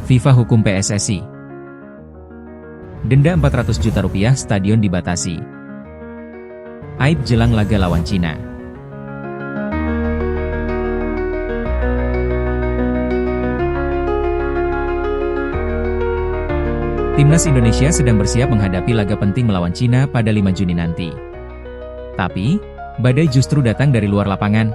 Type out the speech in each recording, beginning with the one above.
FIFA hukum PSSI. Denda 400 juta rupiah, stadion dibatasi. Aib jelang laga lawan Cina. Timnas Indonesia sedang bersiap menghadapi laga penting melawan Cina pada 5 Juni nanti. Tapi, badai justru datang dari luar lapangan.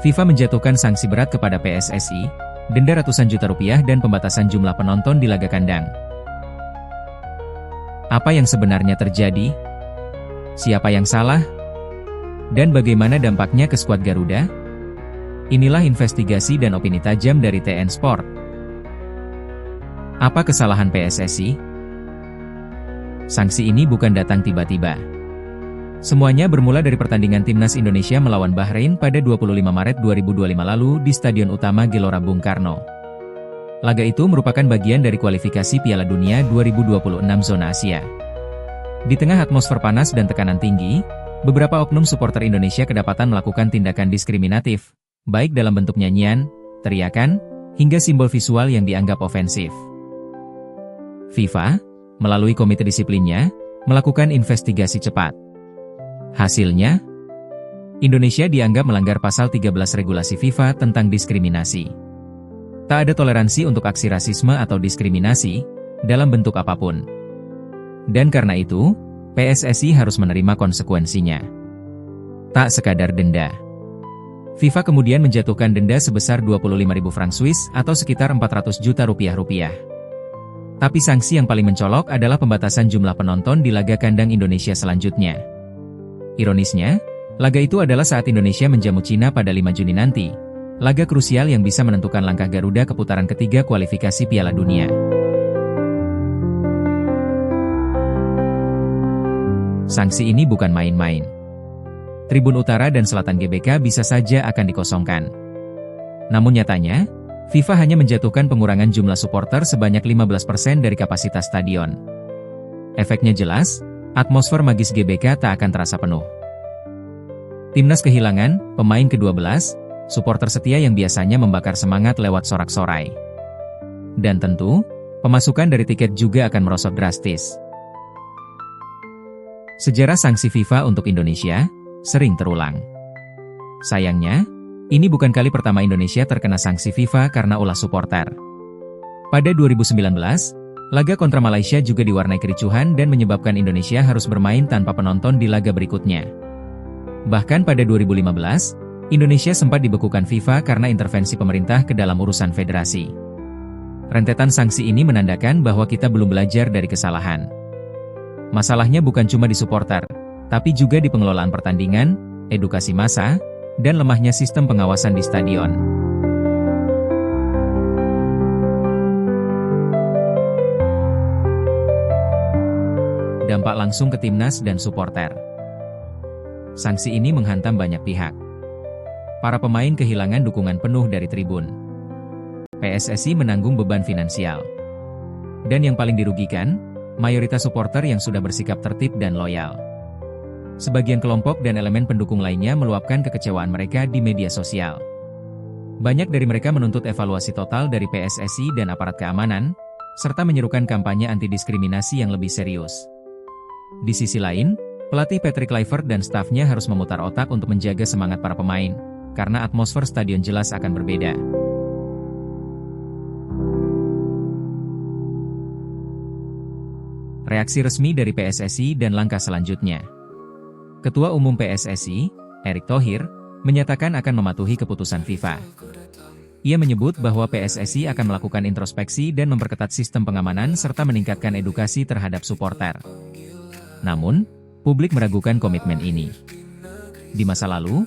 FIFA menjatuhkan sanksi berat kepada PSSI, denda ratusan juta rupiah dan pembatasan jumlah penonton di laga kandang. Apa yang sebenarnya terjadi? Siapa yang salah? Dan bagaimana dampaknya ke skuad Garuda? Inilah investigasi dan opini tajam dari TN Sport. Apa kesalahan PSSI? Sanksi ini bukan datang tiba-tiba. Semuanya bermula dari pertandingan Timnas Indonesia melawan Bahrain pada 25 Maret 2025 lalu di Stadion Utama Gelora Bung Karno. Laga itu merupakan bagian dari kualifikasi Piala Dunia 2026 zona Asia. Di tengah atmosfer panas dan tekanan tinggi, beberapa oknum supporter Indonesia kedapatan melakukan tindakan diskriminatif, baik dalam bentuk nyanyian, teriakan, hingga simbol visual yang dianggap ofensif. FIFA, melalui komite disiplinnya, melakukan investigasi cepat. Hasilnya, Indonesia dianggap melanggar pasal 13 regulasi FIFA tentang diskriminasi. Tak ada toleransi untuk aksi rasisme atau diskriminasi, dalam bentuk apapun. Dan karena itu, PSSI harus menerima konsekuensinya. Tak sekadar denda. FIFA kemudian menjatuhkan denda sebesar 25.000 franc Swiss atau sekitar 400 juta rupiah. Tapi sanksi yang paling mencolok adalah pembatasan jumlah penonton di laga kandang Indonesia selanjutnya. Ironisnya, laga itu adalah saat Indonesia menjamu Cina pada 5 Juni nanti, laga krusial yang bisa menentukan langkah Garuda ke putaran ketiga kualifikasi Piala Dunia. Sanksi ini bukan main-main. Tribun Utara dan Selatan GBK bisa saja akan dikosongkan. Namun nyatanya, FIFA hanya menjatuhkan pengurangan jumlah supporter sebanyak 15% dari kapasitas stadion. Efeknya jelas, atmosfer magis GBK tak akan terasa penuh. Timnas kehilangan pemain ke-12, supporter setia yang biasanya membakar semangat lewat sorak-sorai. Dan tentu, pemasukan dari tiket juga akan merosot drastis. Sejarah sanksi FIFA untuk Indonesia sering terulang. Sayangnya, ini bukan kali pertama Indonesia terkena sanksi FIFA karena ulah supporter. Pada 2019, laga kontra Malaysia juga diwarnai kericuhan dan menyebabkan Indonesia harus bermain tanpa penonton di laga berikutnya. Bahkan pada 2015, Indonesia sempat dibekukan FIFA karena intervensi pemerintah ke dalam urusan federasi. Rentetan sanksi ini menandakan bahwa kita belum belajar dari kesalahan. Masalahnya bukan cuma di supporter, tapi juga di pengelolaan pertandingan, edukasi massa, dan lemahnya sistem pengawasan di stadion. Dampak langsung ke timnas dan supporter. Sanksi ini menghantam banyak pihak. Para pemain kehilangan dukungan penuh dari tribun. PSSI menanggung beban finansial. Dan yang paling dirugikan, mayoritas supporter yang sudah bersikap tertib dan loyal. Sebagian kelompok dan elemen pendukung lainnya meluapkan kekecewaan mereka di media sosial. Banyak dari mereka menuntut evaluasi total dari PSSI dan aparat keamanan, serta menyerukan kampanye anti-diskriminasi yang lebih serius. Di sisi lain, pelatih Patrick Kluivert dan stafnya harus memutar otak untuk menjaga semangat para pemain, karena atmosfer stadion jelas akan berbeda. Reaksi resmi dari PSSI dan langkah selanjutnya. Ketua Umum PSSI, Erick Thohir, menyatakan akan mematuhi keputusan FIFA. Ia menyebut bahwa PSSI akan melakukan introspeksi dan memperketat sistem pengamanan serta meningkatkan edukasi terhadap supporter. Namun, publik meragukan komitmen ini. Di masa lalu,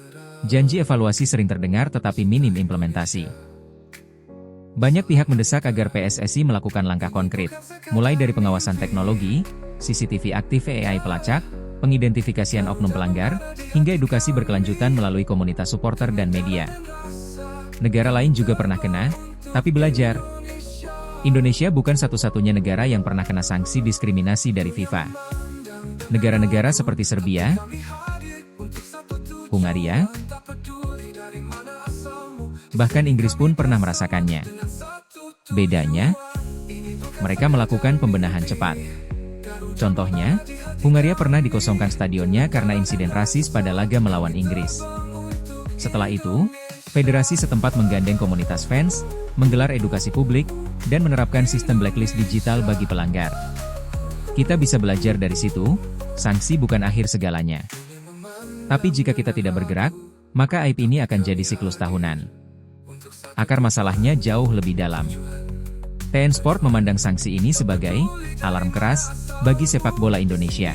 janji evaluasi sering terdengar tetapi minim implementasi. Banyak pihak mendesak agar PSSI melakukan langkah konkret, mulai dari pengawasan teknologi, CCTV aktif AI pelacak, pengidentifikasian oknum pelanggar, hingga edukasi berkelanjutan melalui komunitas supporter dan media. Negara lain juga pernah kena, tapi belajar. Indonesia bukan satu-satunya negara yang pernah kena sanksi diskriminasi dari FIFA. Negara-negara seperti Serbia, Hungaria, bahkan Inggris pun pernah merasakannya. Bedanya, mereka melakukan pembenahan cepat. Contohnya, Hungaria pernah dikosongkan stadionnya karena insiden rasis pada laga melawan Inggris. Setelah itu, federasi setempat menggandeng komunitas fans, menggelar edukasi publik, dan menerapkan sistem blacklist digital bagi pelanggar. Kita bisa belajar dari situ, sanksi bukan akhir segalanya. Tapi jika kita tidak bergerak, maka aib ini akan jadi siklus tahunan. Akar masalahnya jauh lebih dalam. TN Sport memandang sanksi ini sebagai alarm keras bagi sepak bola Indonesia.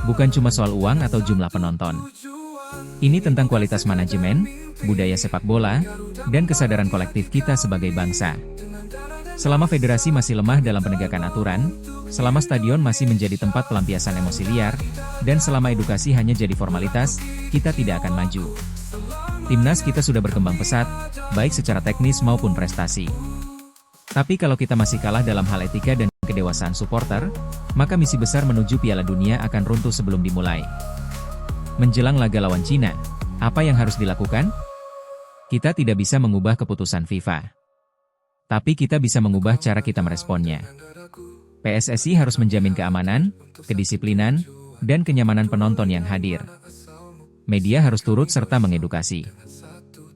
Bukan cuma soal uang atau jumlah penonton. Ini tentang kualitas manajemen, budaya sepak bola, dan kesadaran kolektif kita sebagai bangsa. Selama federasi masih lemah dalam penegakan aturan, selama stadion masih menjadi tempat pelampiasan emosi liar, dan selama edukasi hanya jadi formalitas, kita tidak akan maju. Timnas kita sudah berkembang pesat, baik secara teknis maupun prestasi. Tapi kalau kita masih kalah dalam hal etika dan kedewasaan supporter, maka misi besar menuju Piala Dunia akan runtuh sebelum dimulai. Menjelang laga lawan Cina, apa yang harus dilakukan? Kita tidak bisa mengubah keputusan FIFA. Tapi kita bisa mengubah cara kita meresponnya. PSSI harus menjamin keamanan, kedisiplinan, dan kenyamanan penonton yang hadir. Media harus turut serta mengedukasi.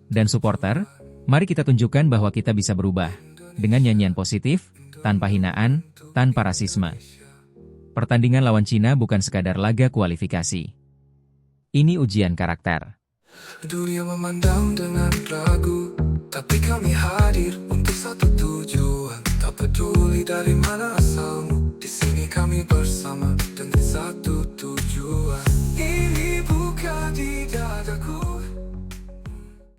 Dan supporter, mari kita tunjukkan bahwa kita bisa berubah. Dengan nyanyian positif, tanpa hinaan, tanpa rasisme. Pertandingan lawan Cina bukan sekadar laga kualifikasi. Ini ujian karakter. Dunia memandang dengan ragu, tapi kami hadir untuk satu tujuan. Tak peduli dari mana asalmu, di sini kami bersama dengan satu tujuan. Ini bukan di dadaku.